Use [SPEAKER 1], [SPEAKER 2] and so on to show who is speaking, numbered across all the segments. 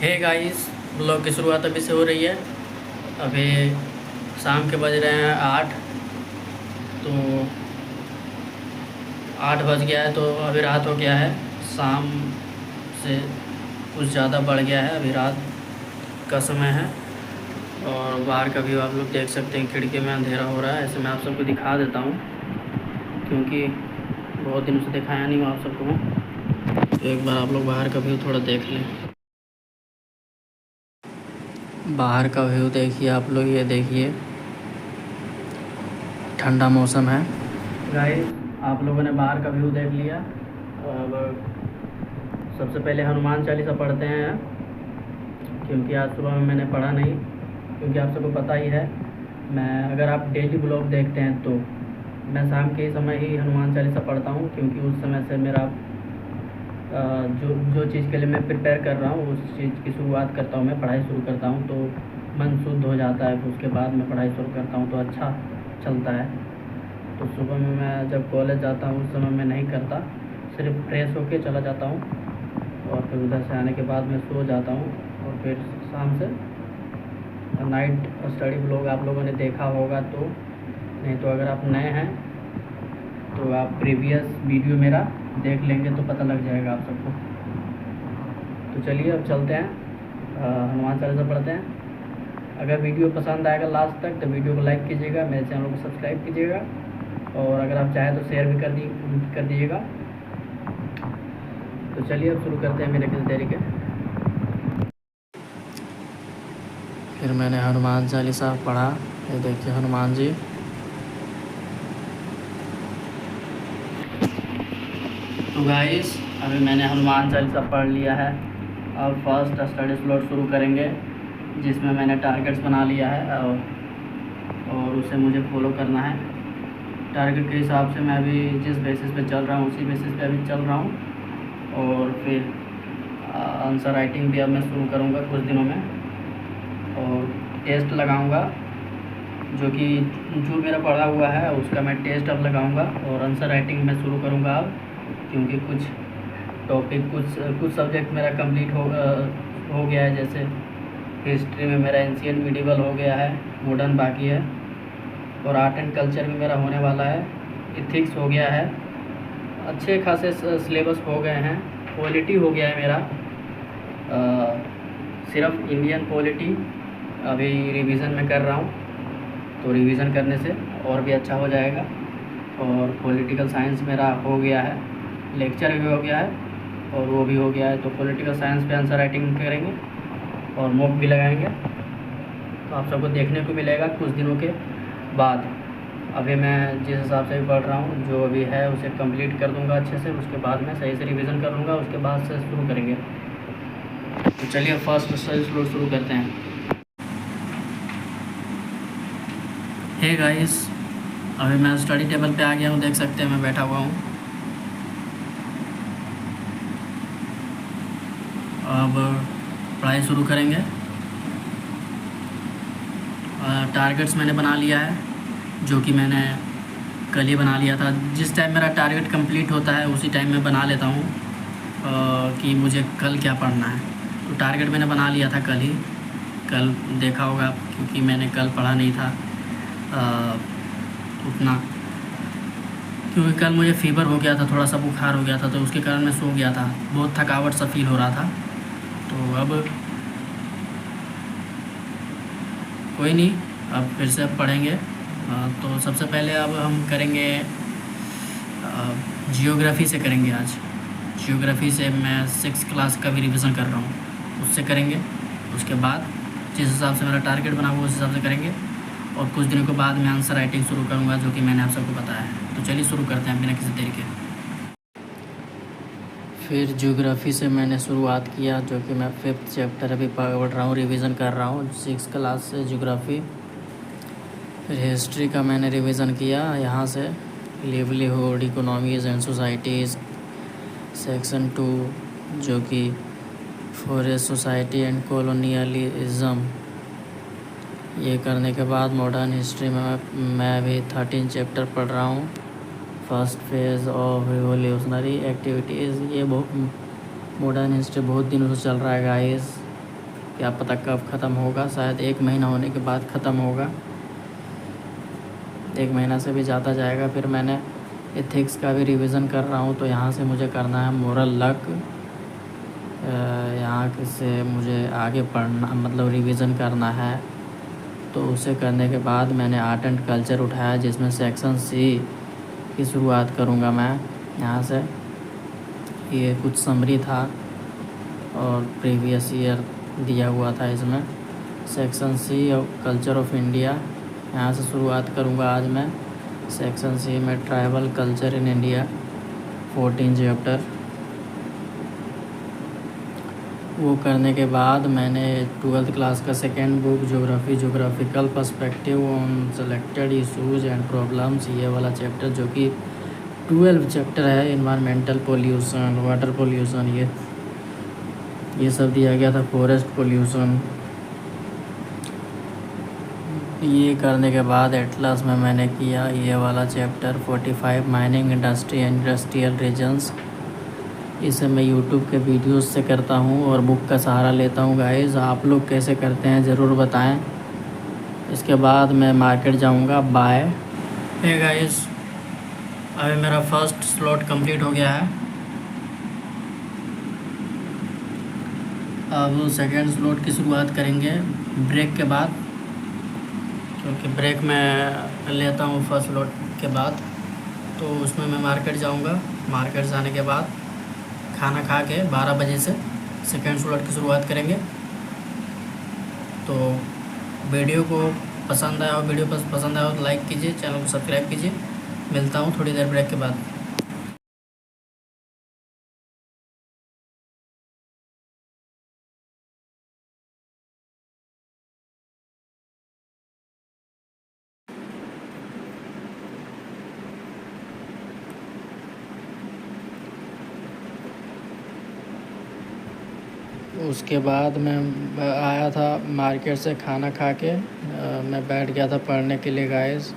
[SPEAKER 1] Hey guys, blog की शुरुआत अभी से हो रही है। अभी शाम के बज रहे हैं 8। तो 8 बज गया है तो अभी रात हो गया है। शाम से कुछ ज़्यादा बढ़ गया है, अभी रात का समय है। और बाहर का व्यू आप लोग देख सकते हैं, खिड़की में अंधेरा हो रहा है। ऐसे मैं आप सबको दिखा देता हूँ क्योंकि बहुत दिनों से दिखाया नहीं हूँ आप सबको। तो एक बार आप लोग बाहर का व्यू थोड़ा देख लें। बाहर का व्यू देखिए आप लोग, ये देखिए ठंडा मौसम है। गाइस, आप लोगों ने बाहर का व्यू देख लिया। अब सबसे पहले हनुमान चालीसा पढ़ते हैं क्योंकि आज सुबह में मैंने पढ़ा नहीं, क्योंकि आप सबको पता ही है मैं, अगर आप डेली ब्लॉग देखते हैं तो मैं शाम के समय ही हनुमान चालीसा पढ़ता हूँ, क्योंकि उस समय से मेरा जो चीज़ के लिए मैं प्रिपेयर कर रहा हूँ उस चीज़ की शुरुआत करता हूँ, मैं पढ़ाई शुरू करता हूँ तो मन शुद्ध हो जाता है। उसके बाद मैं पढ़ाई शुरू करता हूँ तो अच्छा चलता है। तो सुबह में मैं जब कॉलेज जाता हूँ उस समय मैं नहीं करता, सिर्फ फ्रेश होके चला जाता हूँ और फिर उधर से आने के बाद मैं सो जाता हूँ। और फिर शाम से नाइट स्टडी ब्लॉग आप लोगों ने देखा होगा, तो नहीं तो अगर आप नए हैं तो आप प्रीवियस वीडियो मेरा देख लेंगे तो पता लग जाएगा आप सबको। तो चलिए अब चलते हैं, हनुमान चालीसा पढ़ते हैं। अगर वीडियो पसंद आएगा लास्ट तक तो वीडियो को लाइक कीजिएगा, मेरे चैनल को सब्सक्राइब कीजिएगा और अगर आप चाहें तो शेयर भी कर दीजिएगा। तो चलिए अब शुरू करते हैं बिना किसी देरी के। फिर मैंने हनुमान चालीसा पढ़ा, ये देखिए हनुमान जी। तो गाइस, अभी मैंने हनुमान चालीसा पढ़ लिया है। अब फर्स्ट स्टडी स्लॉट शुरू करेंगे जिसमें मैंने टारगेट्स बना लिया है और उसे मुझे फॉलो करना है। टारगेट के हिसाब से मैं अभी जिस बेसिस पे चल रहा हूँ उसी बेसिस पे अभी चल रहा हूँ। और फिर आंसर राइटिंग भी अब मैं शुरू करूँगा कुछ दिनों में, और टेस्ट लगाऊँगा जो मेरा पढ़ा हुआ है उसका मैं टेस्ट अब लगाऊँगा और आंसर राइटिंग मैं शुरू करूँगा अब, क्योंकि कुछ टॉपिक कुछ सब्जेक्ट मेरा कंप्लीट हो गया है। जैसे हिस्ट्री में मेरा एंशिएंट मिडिवल हो गया है, मॉडर्न बाकी है, और आर्ट एंड कल्चर भी मेरा होने वाला है, इथिक्स हो गया है, अच्छे खासे सिलेबस हो गए हैं। पॉलिटी हो गया है मेरा, सिर्फ इंडियन पॉलिटी अभी रिवीजन में कर रहा हूँ, तो रिवीजन करने से और भी अच्छा हो जाएगा। और पॉलिटिकल साइंस मेरा हो गया है, लेक्चर भी हो गया है और वो भी हो गया है। तो पॉलिटिकल साइंस पे आंसर राइटिंग करेंगे और मॉक भी लगाएंगे, तो आप सबको देखने को मिलेगा कुछ दिनों के बाद। अभी मैं जिस हिसाब से भी पढ़ रहा हूँ जो अभी है उसे कंप्लीट कर दूंगा अच्छे से, उसके बाद मैं सही से रिवीजन कर लूँगा, उसके बाद से शुरू करेंगे। तो चलिए फर्स्ट स्टडी शुरू करते हैं। हे गाइस, अभी मैं स्टडी टेबल पे आ गया हूँ, देख सकते हैं मैं बैठा हुआ हूँ। अब पढ़ाई शुरू करेंगे। टारगेट्स मैंने बना लिया है, जो कि मैंने कल ही बना लिया था। जिस टाइम मेरा टारगेट कंप्लीट होता है उसी टाइम मैं बना लेता हूँ कि मुझे कल क्या पढ़ना है। तो टारगेट मैंने बना लिया था कल ही, कल देखा होगा क्योंकि मैंने कल पढ़ा नहीं था उतना, क्योंकि कल मुझे फ़ीवर हो गया था, थोड़ा सा बुखार हो गया था, तो उसके कारण मैं सो गया था, बहुत थकावट सा फील हो रहा था। तो अब कोई नहीं, अब फिर से अब पढ़ेंगे। तो सबसे पहले अब हम करेंगे जियोग्राफ़ी से करेंगे आज। जियोग्राफ़ी से मैं 6th क्लास का भी रिवीजन कर रहा हूँ, उससे करेंगे। उसके बाद जिस हिसाब से मेरा टारगेट बना हुआ उस हिसाब से करेंगे और कुछ दिनों के बाद मैं आंसर राइटिंग शुरू करूँगा, जो कि मैंने आप सबको बताया है। तो चलिए शुरू करते हैं बिना किसी देरी के। फिर ज्योग्राफ़ी से मैंने शुरुआत किया, जो कि मैं 5th चैप्टर अभी पढ़ रहा हूँ, रिवीजन कर रहा हूँ 6th क्लास से ज्योग्राफ़ी। फिर हिस्ट्री का मैंने रिवीजन किया यहाँ से, livelihood, economies and societies, section 2 जो कि फॉरेस्ट सोसाइटी एंड कॉलोनियलिज्म। ये करने के बाद मॉडर्न हिस्ट्री में मैं अभी 13 चैप्टर पढ़ रहा हूँ, first phase of revolutionary activities. ये बहुत मॉडर्न हिस्ट्री बहुत दिनों से चल रहा है गाइस, क्या पता कब ख़त्म होगा, शायद 1 महीना होने के बाद ख़त्म होगा, 1 महीना से भी ज़्यादा जाएगा। फिर मैंने एथिक्स का भी रिवीजन कर रहा हूँ, तो यहाँ से मुझे करना है मोरल लक। यहाँ से मुझे आगे पढ़ना मतलब रिवीजन करना है। तो उसे करने के बाद मैंने आर्ट एंड कल्चर उठाया, जिसमें सेक्शन सी की शुरुआत करूँगा मैं यहाँ से। ये कुछ समरी था और प्रीवियस ईयर दिया हुआ था इसमें। सेक्शन सी और कल्चर ऑफ इंडिया, यहाँ से शुरुआत करूँगा आज मैं। सेक्शन सी में tribal culture in India 14 chapter. वो करने के बाद मैंने 12th क्लास का second book geographical perspective on selected issues and problems, ये वाला चैप्टर जो कि 12 चैप्टर है। इन्वायरमेंटल पोल्यूशन, वाटर पोल्यूशन, ये सब दिया गया था। Forest pollution. ये करने के बाद एटलस में मैंने किया ये वाला chapter 45 mining industry and industrial regions. इसे मैं यूट्यूब के वीडियोस से करता हूँ और बुक का सहारा लेता हूँ गाइस। आप लोग कैसे करते हैं ज़रूर बताएं। इसके बाद मैं मार्केट जाऊँगा बाय। हे गाइस, अभी मेरा फर्स्ट स्लॉट कंप्लीट हो गया है। अब सेकेंड स्लॉट की शुरुआत करेंगे ब्रेक के बाद, क्योंकि ब्रेक में लेता हूँ फर्स्ट स्लॉट के बाद। तो उसमें मैं मार्केट जाऊँगा। मार्केट जाने के बाद खाना खा के 12 बजे से सेकेंड स्लॉट की शुरुआत करेंगे। तो वीडियो को पसंद आया हो तो लाइक कीजिए, चैनल को सब्सक्राइब कीजिए। मिलता हूँ थोड़ी देर ब्रेक के बाद। उसके बाद मैं आया था मार्केट से खाना खा के, मैं बैठ गया था पढ़ने के लिए गाइस।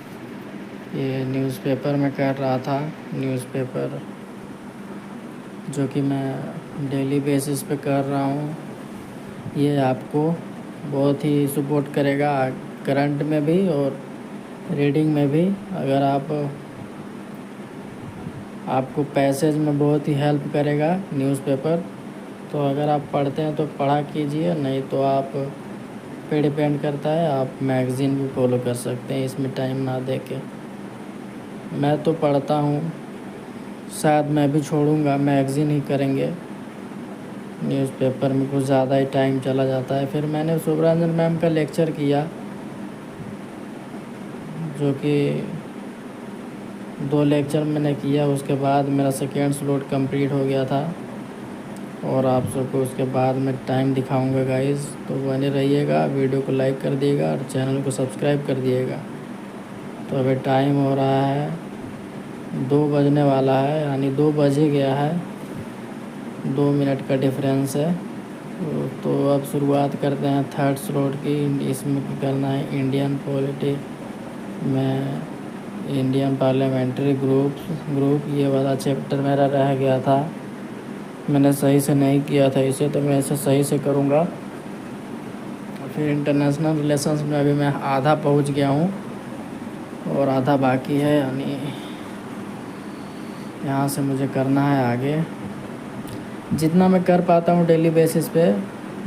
[SPEAKER 1] ये न्यूज़पेपर में कर रहा था, न्यूज़पेपर जो कि मैं डेली बेसिस पे कर रहा हूँ। ये आपको बहुत ही सपोर्ट करेगा करंट में भी और रीडिंग में भी। अगर आपको पैसेज में बहुत ही हेल्प करेगा न्यूज़पेपर। तो अगर आप पढ़ते हैं तो पढ़ा कीजिए, नहीं तो आप पे डिपेंड करता है। आप मैगज़ीन भी फॉलो कर सकते हैं इसमें टाइम ना दे के। मैं तो पढ़ता हूँ, शायद मैं भी छोड़ूंगा, मैगज़ीन ही करेंगे। न्यूज़पेपर में कुछ ज़्यादा ही टाइम चला जाता है। फिर मैंने शुभरंजन मैम का लेक्चर किया, जो कि 2 लेक्चर मैंने किया। उसके बाद मेरा सेकेंड स्लॉट कंप्लीट हो गया था और आप सबको उसके बाद मैं टाइम दिखाऊंगा गाइस। तो बने रहिएगा, वीडियो को लाइक कर दिएगा और चैनल को सब्सक्राइब कर दिएगा। तो अभी टाइम हो रहा है 2 बजने वाला है, यानी 2 बज ही गया है, 2 मिनट का डिफरेंस है। तो अब शुरुआत करते हैं थर्ड स्लॉट की। इसमें करना है इंडियन पॉलिटी में इंडियन पार्लियामेंट्री ग्रुप। ये वाला चैप्टर मेरा रह गया था, मैंने सही से नहीं किया था इसे, तो मैं इसे सही से करूँगा। फिर इंटरनेशनल रिलेशंस में अभी मैं आधा पहुँच गया हूँ और आधा बाकी है, यानी यहाँ से मुझे करना है आगे। जितना मैं कर पाता हूँ डेली बेसिस पे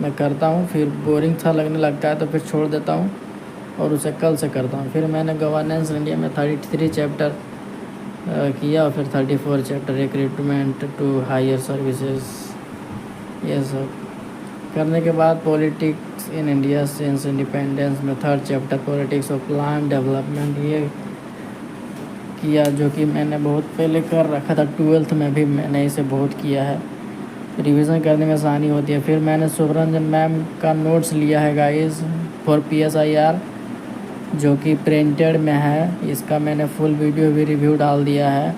[SPEAKER 1] मैं करता हूँ। फिर बोरिंग सा लगने लगता है तो फिर छोड़ देता हूँ और उसे कल से करता हूँ। फिर मैंने गवर्नेंस इंडिया में 33 चैप्टर किया और फिर 34 chapter recruitment to higher services. ये सब करने के बाद politics in India since independence में 3rd chapter politics of plan development ये किया, जो कि मैंने बहुत पहले कर रखा था। 12th में भी मैंने इसे बहुत किया है, रिवीजन करने में आसानी होती है। फिर मैंने शुभरंजन मैम का नोट्स लिया है गाइस फॉर PSIR, जो कि प्रिंटेड में है। इसका मैंने फुल वीडियो भी रिव्यू डाल दिया है।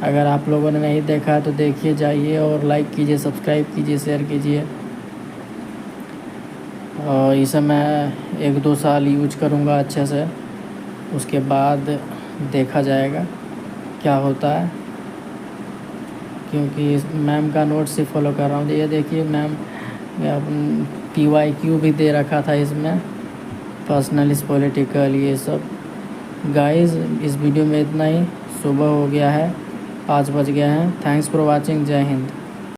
[SPEAKER 1] अगर आप लोगों ने नहीं देखा है तो देखिए जाइए और लाइक कीजिए, सब्सक्राइब कीजिए, शेयर कीजिए। और इसे मैं 1-2 साल यूज करूँगा अच्छे से, उसके बाद देखा जाएगा क्या होता है, क्योंकि मैम का नोट्स ही फॉलो कर रहा हूँ। ये देखिए मैम PYQ भी दे रखा था इसमें, पर्सनल पॉलिटिकल ये सब। गाइस इस वीडियो में इतना ही। सुबह हो गया है, 5 बज गए हैं। Thanks for watching. जय हिंद।